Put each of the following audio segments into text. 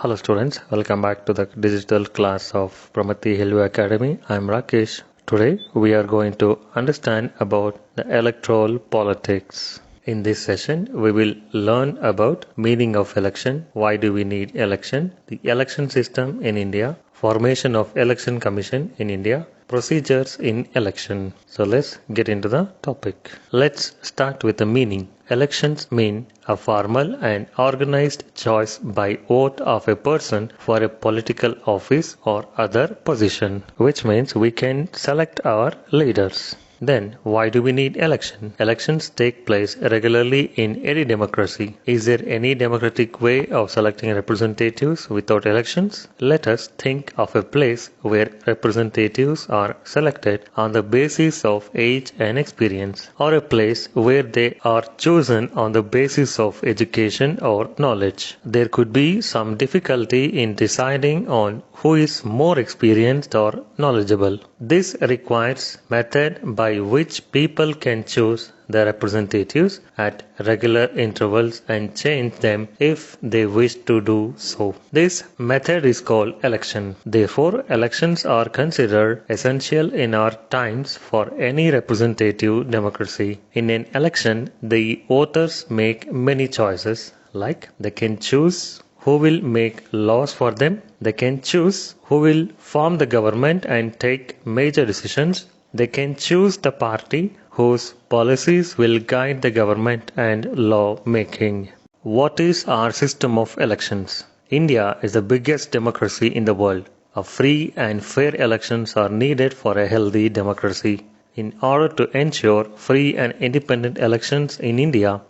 Hello students, welcome back to the digital class of Pramati Hellu Academy. I am Rakesh. Today we are going to understand about the electoral politics. In this session we will learn about meaning of election, why do we need election, the election system in India, formation of election commission in India, procedures in election. So let's get into the topic. Let's start with the meaning. Elections mean a formal and organized choice by vote of a person for a political office or other position, which means we can select our leaders. Then, why do we need election? Elections take place regularly in any democracy. Is there any democratic way of selecting representatives without elections? Let us think of a place where representatives are selected on the basis of age and experience, or a place where they are chosen on the basis of education or knowledge. There could be some difficulty in deciding on who is more experienced or knowledgeable. This requires method by which people can choose the representatives at regular intervals and change them if they wish to do so. This method is called election. Therefore, elections are considered essential in our times for any representative democracy. In an election, the voters make many choices, like they can choose who will make laws for them, they can choose who will form the government and take major decisions, they can choose the party whose policies will guide the government and law making. What is our system of elections? India is the biggest democracy in the world. A free and fair elections are needed for a healthy democracy. In order to ensure free and independent elections in India,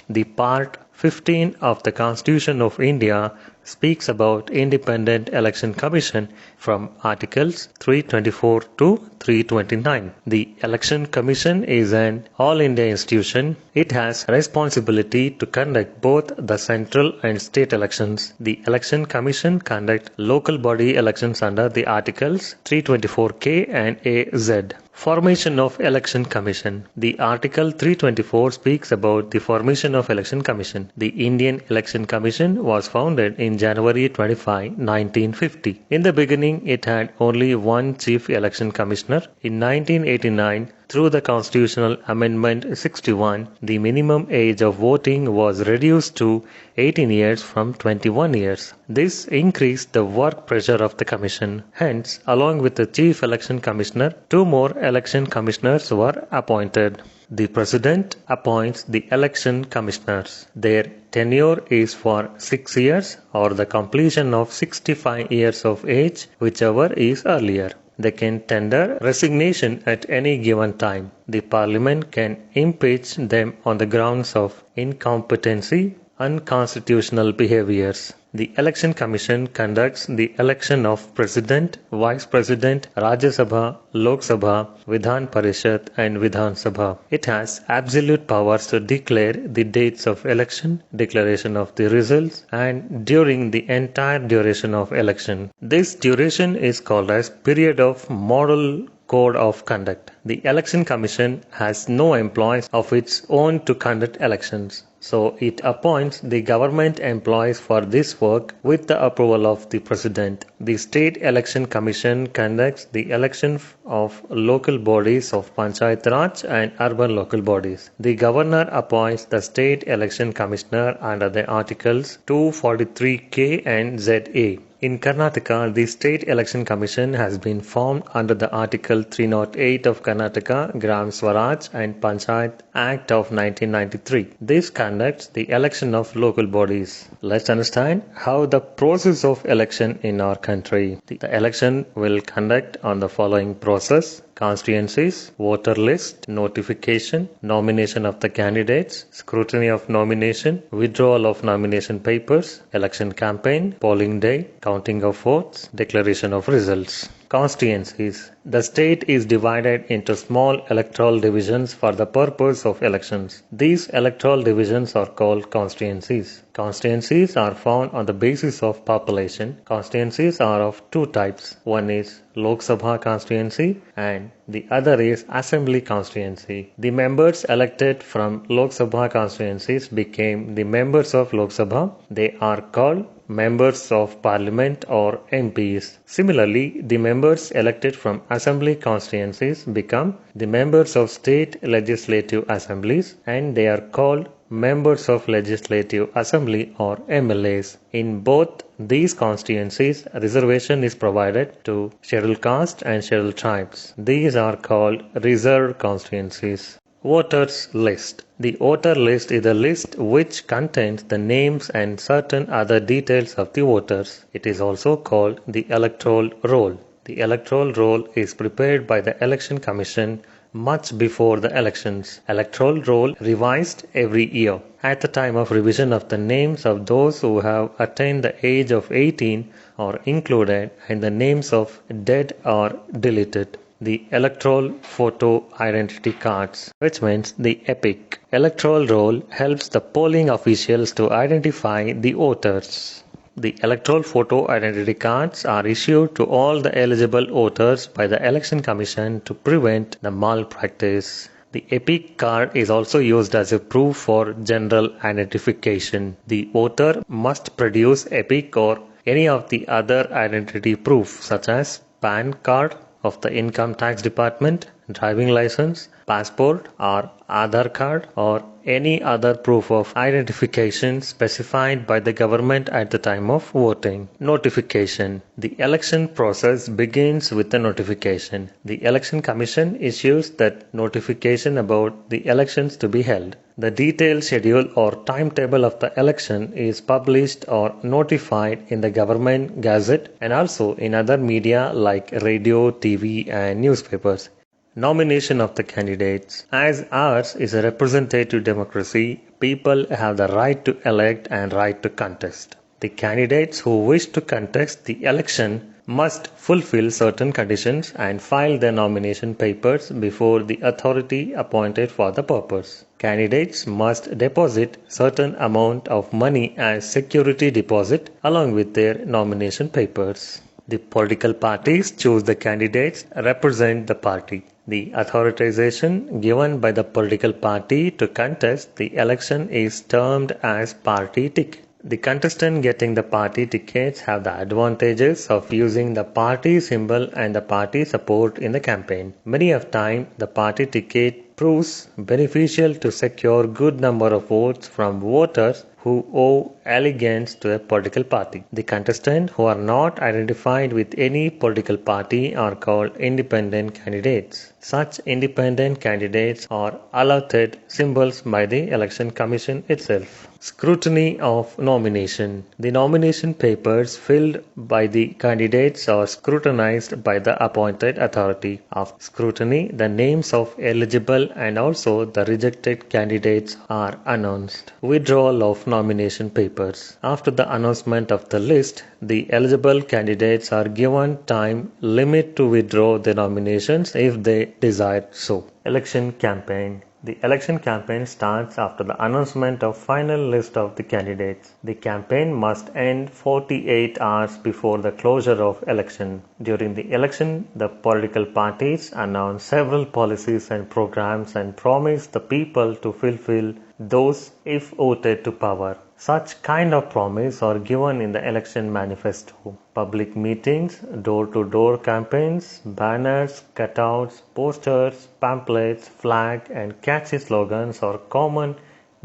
the Part 15 of the Constitution of India speaks about Independent Election Commission from Articles 324 to 329. The Election Commission is an all-India institution. It has responsibility to conduct both the central and state elections. The Election Commission conducts local body elections under the Articles 324K and AZ. Formation of Election Commission. The Article 324 speaks about the formation of Election Commission. The Indian Election Commission was founded in January 25, 1950. In the beginning, it had only one Chief Election Commissioner. In 1989, through the Constitutional Amendment 61, the minimum age of voting was reduced to 18 years from 21 years. This increased the work pressure of the Commission. Hence, along with the Chief Election Commissioner, two more election commissioners were appointed. The President appoints the election commissioners. Their tenure is for 6 years or the completion of 65 years of age, whichever is earlier. They can tender resignation at any given time. The Parliament can impeach them on the grounds of incompetency, unconstitutional behaviors. The Election Commission conducts the election of President, Vice President, Rajya Sabha, Lok Sabha, Vidhan Parishad and Vidhan Sabha. It has absolute powers to declare the dates of election, declaration of the results and during the entire duration of election. This duration is called as period of model code of conduct. The Election Commission has no employees of its own to conduct elections. So it appoints the government employees for this work with the approval of the President. The State Election Commission conducts the election of local bodies of Panchayat Raj and urban local bodies. The Governor appoints the State Election Commissioner under the Articles 243K and ZA. In Karnataka, the State Election Commission has been formed under the Article 308 of Karnataka Gram Swaraj and Panchayat Act of 1993. This conducts the election of local bodies. Let's understand how the process of election in our country. The election will conduct on the following process: constituencies, voter list, notification, nomination of the candidates, scrutiny of nomination, withdrawal of nomination papers, election campaign, polling day, counting of votes, declaration of results. Constituencies. The state is divided into small electoral divisions for the purpose of elections. These electoral divisions are called constituencies. Constituencies are found on the basis of population. Constituencies are of two types. One is Lok Sabha constituency and the other is Assembly constituency. The members elected from Lok Sabha constituencies became the members of Lok Sabha. They are called members of parliament or MPs. Similarly, the members elected from assembly constituencies become the members of state legislative assemblies and they are called members of legislative assembly or MLAs. In both these constituencies, reservation is provided to scheduled caste and scheduled tribes. These are called reserved constituencies. Voters list. The voter list is a list which contains the names and certain other details of the voters. It is also called the electoral roll. The electoral roll is prepared by the Election Commission much before the elections. Electoral roll revised every year. At the time of revision of the names of those who have attained the age of 18 are included and the names of dead are deleted. The electoral photo identity cards, which means the EPIC. Electoral roll helps the polling officials to identify the voters. The electoral photo identity cards are issued to all the eligible voters by the Election Commission to prevent the malpractice. The EPIC card is also used as a proof for general identification. The voter must produce EPIC or any of the other identity proof such as PAN card of the Income Tax Department, driving license, passport or Aadhaar card or any other proof of identification specified by the government at the time of voting. Notification. The election process begins with the notification. The Election Commission issues that notification about the elections to be held. The detailed schedule or timetable of the election is published or notified in the government gazette and also in other media like radio, TV and newspapers. Nomination of the candidates. As ours is a representative democracy, people have the right to elect and right to contest. The candidates who wish to contest the election must fulfill certain conditions and file their nomination papers before the authority appointed for the purpose. Candidates must deposit certain amount of money as security deposit along with their nomination papers. The political parties choose the candidates represent the party. The authorization given by the political party to contest the election is termed as party ticket. The contestant getting the party tickets have the advantages of using the party symbol and the party support in the campaign. Many of time, the party ticket proves beneficial to secure good number of votes from voters who owe allegiance to a political party. The contestants who are not identified with any political party are called independent candidates. Such independent candidates are allotted symbols by the Election Commission itself. Scrutiny of nomination. The nomination papers filled by the candidates are scrutinized by the appointed authority. After scrutiny, the names of eligible and also the rejected candidates are announced. Withdrawal of nomination papers. After the announcement of the list, the eligible candidates are given time limit to withdraw their nominations if they desire so. Election campaign. The election campaign starts after the announcement of final list of the candidates. The campaign must end 48 hours before the closure of election. During the election, the political parties announce several policies and programs and promise the people to fulfill those if voted to power. Such kind of promise are given in the election manifesto. Public meetings, door-to-door campaigns, banners, cutouts, posters, pamphlets, flag and catchy slogans are common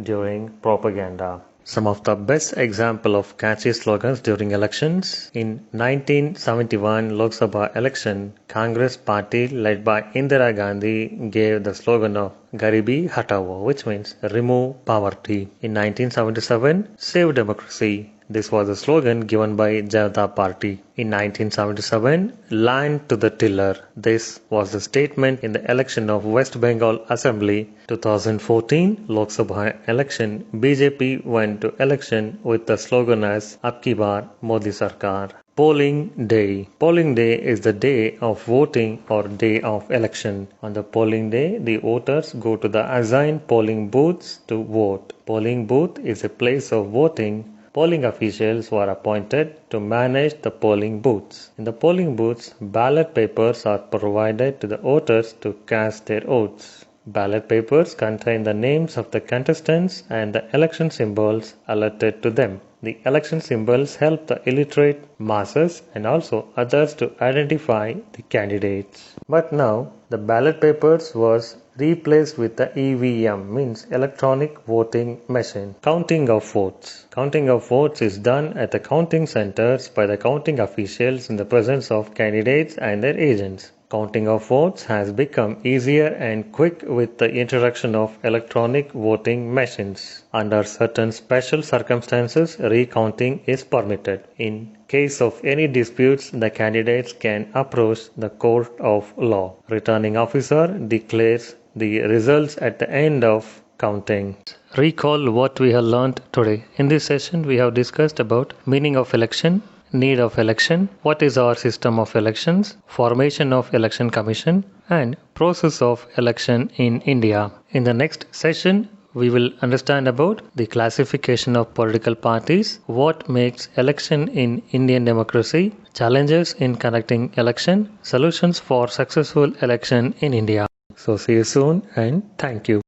during propaganda. Some of the best example of catchy slogans during elections. In 1971 Lok Sabha election, Congress party led by Indira Gandhi gave the slogan of Garibi Hatao, which means remove poverty. In 1977, Save Democracy. This was a slogan given by Janata Party. In 1977, land to the tiller. This was the statement in the election of West Bengal Assembly. 2014 Lok Sabha election, BJP went to election with the slogan as Ab ki baar Modi Sarkar. Polling day. Polling day is the day of voting or day of election. On the polling day, the voters go to the assigned polling booths to vote. Polling booth is a place of voting. Polling officials were appointed to manage the polling booths. In the polling booths, ballot papers are provided to the voters to cast their votes. Ballot papers contain the names of the contestants and the election symbols allotted to them. The election symbols help the illiterate masses and also others to identify the candidates. But now the ballot papers was replaced with the EVM, means electronic voting machine. Counting of votes. Counting of votes is done at the counting centers by the counting officials in the presence of candidates and their agents. Counting of votes has become easier and quick with the introduction of electronic voting machines. Under certain special circumstances, recounting is permitted. In case of any disputes, the candidates can approach the court of law. Returning officer declares the results at the end of counting. Recall what we have learned today. In this session, we have discussed about meaning of election, need of election, what is our system of elections, formation of election commission, and process of election in India. In the next session, we will understand about the classification of political parties, what makes election in Indian democracy, challenges in conducting election, solutions for successful election in India. So see you soon and thank you.